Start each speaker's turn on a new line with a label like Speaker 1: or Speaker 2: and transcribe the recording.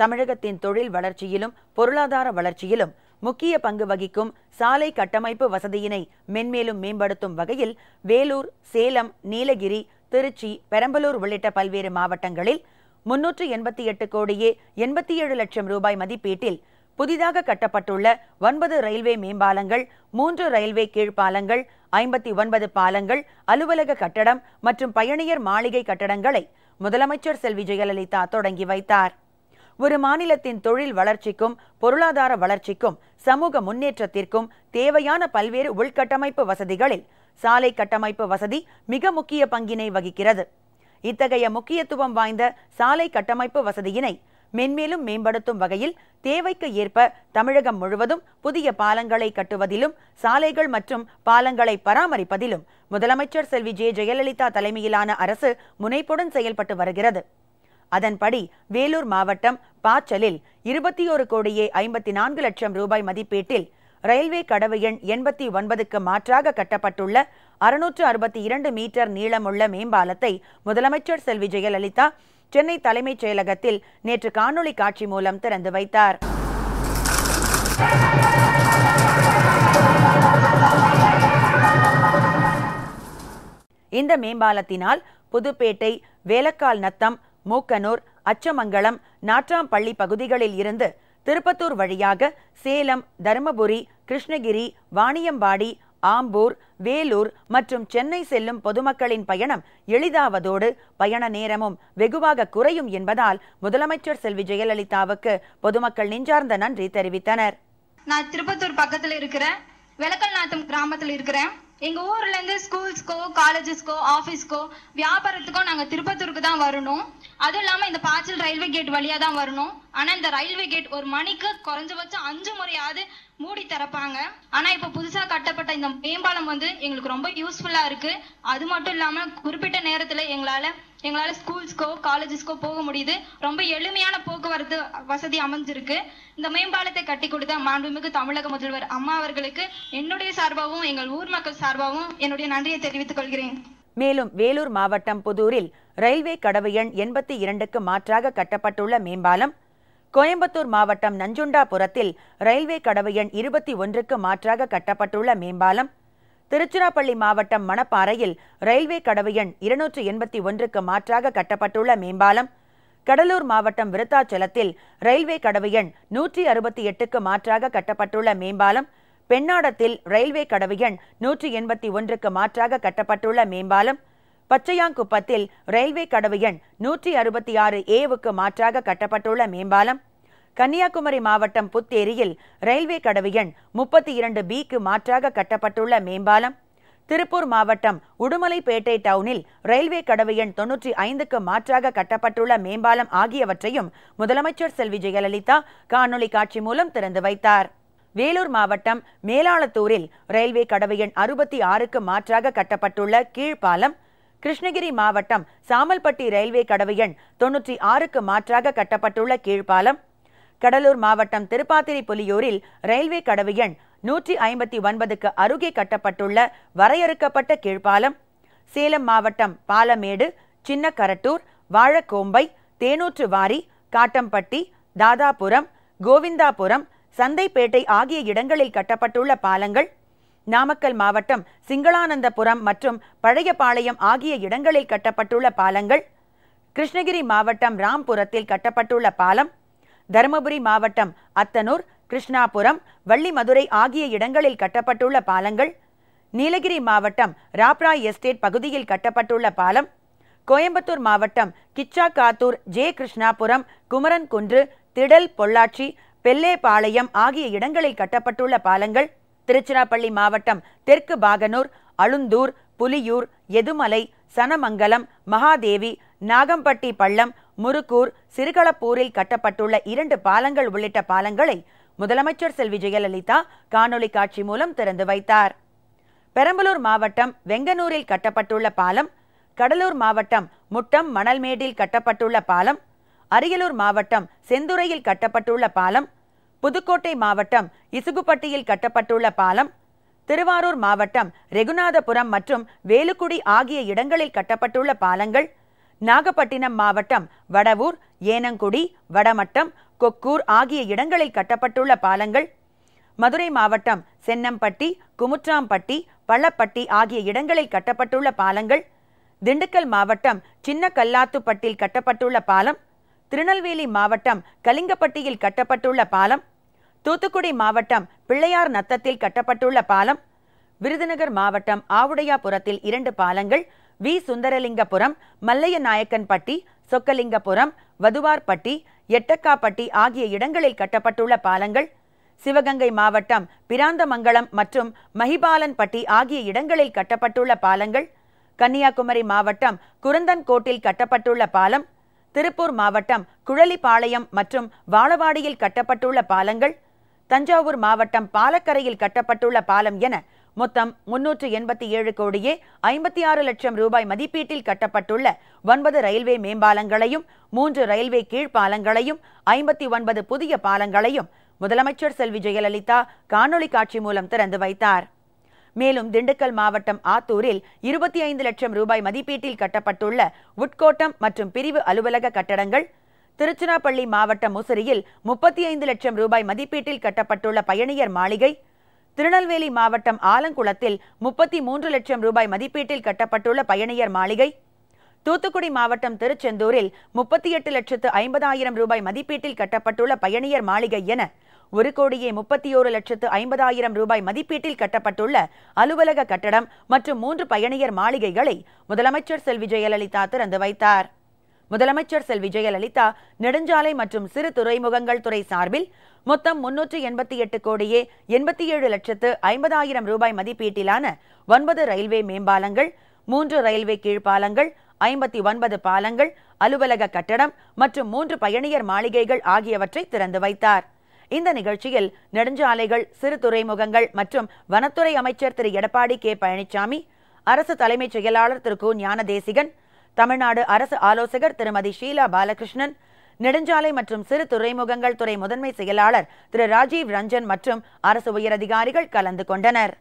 Speaker 1: தமிழகத்தின் தொழில் வளர்ச்சியிலும் பொருளாதார வளர்ச்சியிலும் முக்கிய பங்கு வகிக்கும் சாலை கட்டமைப்பு வசதியினை மென்மேலும் மேம்படுத்தும் வகையில் வேலூர், சேலம், நீலகிரி, திருச்சி, பெரம்பலூர் உள்ளிட்ட பல்வேறு மாவட்டங்களில் 388 கோடியே 87 லட்சம் ரூபாய் மதிப்பீட்டில் புதிதாக கட்டப்பட்டுள்ள 9 ரயில்வே மேம்பாலங்கள், 3 ரயில்வே கீழ்ப்பாலங்கள், 59 பாலங்கள், அலுவலக கட்டடம் மற்றும் பயணியர் மாளிகை கட்டடங்களை முதலமைச்சர் செல்வி ஜெயலலிதா தொடங்கி வைத்தார். ஒரு மாநிலத்தின் தொழில் வளர்ச்சிக்கும் பொருளாதார வளர்ச்சிக்கும் சமூக முன்னேற்றத்திற்கும் தேவையான பல்வேறு உள்கட்டமைப்பு வசதிகளில் சாலை கட்டமைப்பு வசதி மிக முக்கிய பங்கினை வகிக்கிறது. இத்தகைய முக்கியத்துவம் வாய்ந்த சாலை கட்டமைப்பு வசதியினை மென்மேலும் மேம்படுத்தும் வகையில் தேவைக்கு ஏற்ப தமிழகம் முழுவதும் புதிய பாலங்களை கட்டுவதிலும் சாலைகள் மற்றும் பாலங்களை பராமரிப்பதிலும் முதலமைச்சர் செல்வி ஜெயலலிதா தலைமையிலான அரசு முனைப்புடன் செயல்பட்டு வருகிறது. அதன்படி வேலூர் மாவட்டம் பாச்சலில் 21 கோடியே 54 லட்சம் ரூபாய் மதிப்பீட்டில் ரயில்வே கடவு எண் 89க்கு மாற்றாக கட்டப்பட்டுள்ள 662 மீட்டர் நீளமுள்ள மேம்பாலத்தை முதலமைச்சர் செல்வி ஜெயலலிதா சென்னை தலைமைச் செயலகத்தில் நேற்று காணொலி காட்சி மூலம் திறந்து வைத்தார். இந்த மேம்பாலத்தினால் புதுப்பேட்டை, வேலக்கால் நத்தம், மூக்கனூர், அச்சமங்கலம், நாட்ராம்பள்ளி பகுதிகளில் இருந்து திருப்பத்தூர் வழியாக சேலம், தருமபுரி, கிருஷ்ணகிரி, வாணியம்பாடி, ஆம்பூர், வேலூர் மற்றும் சென்னை செல்லும் பொதுமக்களின் பயணம் எளிதாவதோடு பயண நேரமும் வெகுவாக குறையும் என்பதால் முதலமைச்சர் செல்வி ஜெயலலிதாவுக்கு பொதுமக்கள் நெஞ்சார்ந்த நன்றி தெரிவித்தனர்.
Speaker 2: நான் திருப்பத்தூர் பக்கத்துல இருக்கிற வேலக்கால் நாத்தம் கிராமத்துல இருக்கிறேன். எங்க ஊர்ல இருந்து ஸ்கூல்ஸ்க்கோ, காலேஜஸ்க்கோ, ஆபீஸ்க்கோ, வியாபாரத்துக்கோ நாங்க திருப்பத்தூருக்கு தான் வரணும். அதுவும் இல்லாம இந்த பாச்சல் ரயில்வே கேட் வழியா தான் வரணும். ஆனா இந்த ரயில்வே கேட் ஒரு மணிக்கு குறைஞ்சபட்சம் 5 முறையாவது மூடி திறப்பாங்க. ஆனா இப்ப புதுசா கட்டப்பட்ட இந்த மேம்பாலம் எங்களுக்கு ரொம்ப யூஸ்ஃபுல்லா இருக்கு. அது மட்டும் இல்லாம குறிப்பிட்ட நேரத்துல எங்களால ஸ்கூல்ஸ்க்கோ, காலேஜஸ்க்கோ போக முடியுது. ரொம்ப எளிமையான போக்குவரத்து வசதி அமைஞ்சிருக்கு. இந்த மேம்பாலத்தை கட்டி கொடுத்த மாண்புமிகு தமிழக முதல்வர் அம்மா அவர்களுக்கு என்னுடைய சார்பாகவும் எங்கள் ஊர் மக்கள் சார்பாகவும் என்னுடைய நன்றியை தெரிவித்துக் கொள்கிறேன்.
Speaker 1: மேலும் வேலூர் மாவட்டம் புதூரில் ரயில்வே கடவு எண் 82க்கு மாற்றாக கட்டப்பட்டுள்ள மேம்பாலம், கோயம்புத்தூர் மாவட்டம் நஞ்சுண்டாபுரத்தில் ரயில்வே கடவு எண் 21க்கு மாற்றாக கட்டப்பட்டுள்ள மேம்பாலம், திருச்சிராப்பள்ளி மாவட்டம் மணப்பாறையில் ரயில்வே கடவு எண் 281க்கு மாற்றாக கட்டப்பட்டுள்ள மேம்பாலம், கடலூர் மாவட்டம் விருத்தாச்சலத்தில் ரயில்வே கடவு எண் 168க்கு மாற்றாக கட்டப்பட்டுள்ள மேம்பாலம், பெண்ணாடத்தில் ரயில்வே கடவு எண் 181க்கு மாற்றாக கட்டப்பட்டுள்ள மேம்பாலம், பச்சையாங்குப்பத்தில் ரயில்வே கடவு எண் 166A மாற்றாக கட்டப்பட்டுள்ள மேம்பாலம், கன்னியாகுமரி மாவட்டம் புத்தேரியில் ரயில்வே கடவு எண் 32Bக்கு மாற்றாக கட்டப்பட்டுள்ள மேம்பாலம், திருப்பூர் மாவட்டம் உடுமலைப்பேட்டை டவுனில் ரயில்வே கடவு எண் 95க்கு மாற்றாக கட்டப்பட்டுள்ள மேம்பாலம் ஆகியவற்றையும் முதலமைச்சர் செல்வி ஜெயலலிதா காணொலி காட்சி மூலம் திறந்து வைத்தார். வேலூர் மாவட்டம் மேலாளத்தூரில் ரயில்வே கடவு எண் 66க்கு மாற்றாக கட்டப்பட்டுள்ள கீழ்ப்பாலம், கிருஷ்ணகிரி மாவட்டம் சாமல்பட்டி ரயில்வே கடவு எண் 96க்கு மாற்றாக கட்டப்பட்டுள்ள கீழ்ப்பாலம், கடலூர் மாவட்டம் திருப்பாத்திரிப்புலியூரில் ரயில்வே கடவு எண் 159க்கு அருகே கட்டப்பட்டுள்ள வரையறுக்கப்பட்ட கீழ்ப்பாலம், சேலம் மாவட்டம் பாலமேடு, சின்னக்கரட்டூர், வாழக்கோம்பை, தேனூற்றுவாரி, காட்டம்பட்டி, தாதாபுரம், கோவிந்தாபுரம், சந்தைப்பேட்டை ஆகிய இடங்களில் கட்டப்பட்டுள்ள பாலங்கள், நாமக்கல் மாவட்டம் சிங்களானந்தபுரம் மற்றும் பழையபாளையம் ஆகிய இடங்களில் கட்டப்பட்டுள்ள பாலங்கள், கிருஷ்ணகிரி மாவட்டம் ராம்புரத்தில் கட்டப்பட்டுள்ள பாலம், தருமபுரி மாவட்டம் அத்தனூர், கிருஷ்ணாபுரம், வள்ளிமதுரை ஆகிய இடங்களில் கட்டப்பட்டுள்ள பாலங்கள், நீலகிரி மாவட்டம் ராப்ராய் எஸ்டேட் பகுதியில் கட்டப்பட்டுள்ள பாலம், கோயம்புத்தூர் மாவட்டம் கிச்சாக்காத்தூர், ஜே கிருஷ்ணாபுரம், குமரன் குன்று, திடல், பொள்ளாச்சி, பெல்லேபாளையம் ஆகிய இடங்களில் கட்டப்பட்டுள்ள பாலங்கள், திருச்சிராப்பள்ளி மாவட்டம் தெற்கு பாகனூர், அழுந்தூர், புலியூர், எதுமலை, சனமங்கலம், மகாதேவி, நாகம்பட்டி பள்ளம், முருக்கூர், சிறுகளப்பூரில் கட்டப்பட்டுள்ள 2 பாலங்கள் உள்ளிட்ட பாலங்களை முதலமைச்சர் செல்வி ஜெயலலிதா காணொலி காட்சி மூலம் திறந்து வைத்தார். பெரம்பலூர் மாவட்டம் வெங்கனூரில் கட்டப்பட்டுள்ள பாலம், கடலூர் மாவட்டம் முட்டம் மணல்மேடில் கட்டப்பட்டுள்ள பாலம், அரியலூர் மாவட்டம் செந்துறையில் கட்டப்பட்டுள்ள பாலம், புதுக்கோட்டை மாவட்டம் இசுகுப்பட்டியில் கட்டப்பட்டுள்ள பாலம், திருவாரூர் மாவட்டம் ரெகுநாதபுரம் மற்றும் வேலுக்குடி ஆகிய இடங்களில் கட்டப்பட்டுள்ள பாலங்கள், நாகப்பட்டினம் மாவட்டம் வடவூர், ஏனங்குடி, வடமட்டம், கொக்கூர் ஆகிய இடங்களில் கட்டப்பட்டுள்ள பாலங்கள், மதுரை மாவட்டம் சென்னம்பட்டி, குமுற்றாம்பட்டி, பள்ளப்பட்டி ஆகிய இடங்களில் கட்டப்பட்டுள்ள பாலங்கள், திண்டுக்கல் மாவட்டம் சின்ன கல்லாத்துப்பட்டில் கட்டப்பட்டுள்ள பாலம், திருநெல்வேலி மாவட்டம் கலிங்கப்பட்டியில் கட்டப்பட்டுள்ள பாலம், தூத்துக்குடி மாவட்டம் பிள்ளையார் நத்தத்தில் கட்டப்பட்டுள்ள பாலம், விருதுநகர் மாவட்டம் ஆவுடையாபுரத்தில் 2 பாலங்கள், வி. சுந்தரலிங்கபுரம், மல்லையநாயக்கன்பட்டி, சொக்கலிங்கபுரம், வதுவார்பட்டி, எட்டக்காப்பட்டி ஆகிய இடங்களில் கட்டப்பட்டுள்ள பாலங்கள், சிவகங்கை மாவட்டம் பிராந்தமங்கலம் மற்றும் மகிபாலன்பட்டி ஆகிய இடங்களில் கட்டப்பட்டுள்ள பாலங்கள், கன்னியாகுமரி மாவட்டம் குருந்தன்கோட்டில் கட்டப்பட்டுள்ள பாலம், திருப்பூர் மாவட்டம் குழலிபாளையம் மற்றும் வாழவாடியில் கட்டப்பட்டுள்ள பாலங்கள், தஞ்சாவூர் மாவட்டம் பாலக்கரையில் கட்டப்பட்டுள்ள பாலம் என மொத்தம் 387 கோடியே 56 லட்சம் ரூபாய் மதிப்பீட்டில் கட்டப்பட்டுள்ள 9 ரயில்வே மேம்பாலங்களையும் 3 ரயில்வே கீழ்ப்பாலங்களையும் 59 புதிய பாலங்களையும் முதலமைச்சர் செல்வி ஜெயலலிதா காணொலி காட்சி மூலம் திறந்து வைத்தார். மேலும் திண்டுக்கல் மாவட்டம் ஆத்தூரில் 25 லட்சம் ரூபாய் மதிப்பீட்டில் கட்டப்பட்டுள்ள உட்கோட்டம் மற்றும் பிரிவு அலுவலக கட்டடங்கள், திருச்சிராப்பள்ளி மாவட்டம் முசிறியில் 35 லட்சம் ரூபாய் மதிப்பீட்டில் கட்டப்பட்டுள்ள பயணியர் மாளிகை, திருநெல்வேலி மாவட்டம் ஆலங்குளத்தில் 33 லட்சம் ரூபாய் மதிப்பீட்டில் கட்டப்பட்டுள்ள பயணியர் மாளிகை, தூத்துக்குடி மாவட்டம் திருச்செந்தூரில் 38,50,000 ரூபாய் மதிப்பீட்டில் கட்டப்பட்டுள்ள பயணியர் மாளிகை என 1,31,50,000 ரூபாய் மதிப்பீட்டில் கட்டப்பட்டுள்ள அலுவலக கட்டடம் மற்றும் 3 பயணியர் மாளிகைகளை முதலமைச்சர் செல்வி ஜெயலலிதா திறந்து வைத்தார். முதலமைச்சர் செல்வி ஜெயலலிதா நெடுஞ்சாலை மற்றும் சிறு துறைமுகங்கள் துறை சார்பில் மொத்தம் 388 கோடியே 87,50,000 ரூபாய் மதிப்பீட்டிலான 9 ரயில்வே மேம்பாலங்கள், 3 ரயில்வே கீழ்ப்பாலங்கள், 59 பாலங்கள், அலுவலக கட்டடம் மற்றும் 3 பயணியர் மாளிகைகள் ஆகியவற்றை திறந்து வைத்தார். இந்த நிகழ்ச்சியில் நெடுஞ்சாலைகள், சிறு துறைமுகங்கள் மற்றும் வனத்துறை அமைச்சர் திரு எடப்பாடி கே. பழனிசாமி, அரசு தலைமைச் செயலாளர் திரு கு. ஞானதேசிகன், தமிழ்நாடு அரசு ஆலோசகர் திருமதி ஷீலா பாலகிருஷ்ணன், நெடுஞ்சாலை மற்றும் சிறு துறைமுகங்கள் துறை முதன்மை செயலாளர் திரு ராஜீவ் ரஞ்சன் மற்றும் அரசு உயரதிகாரிகள் கலந்து கொண்டனர்.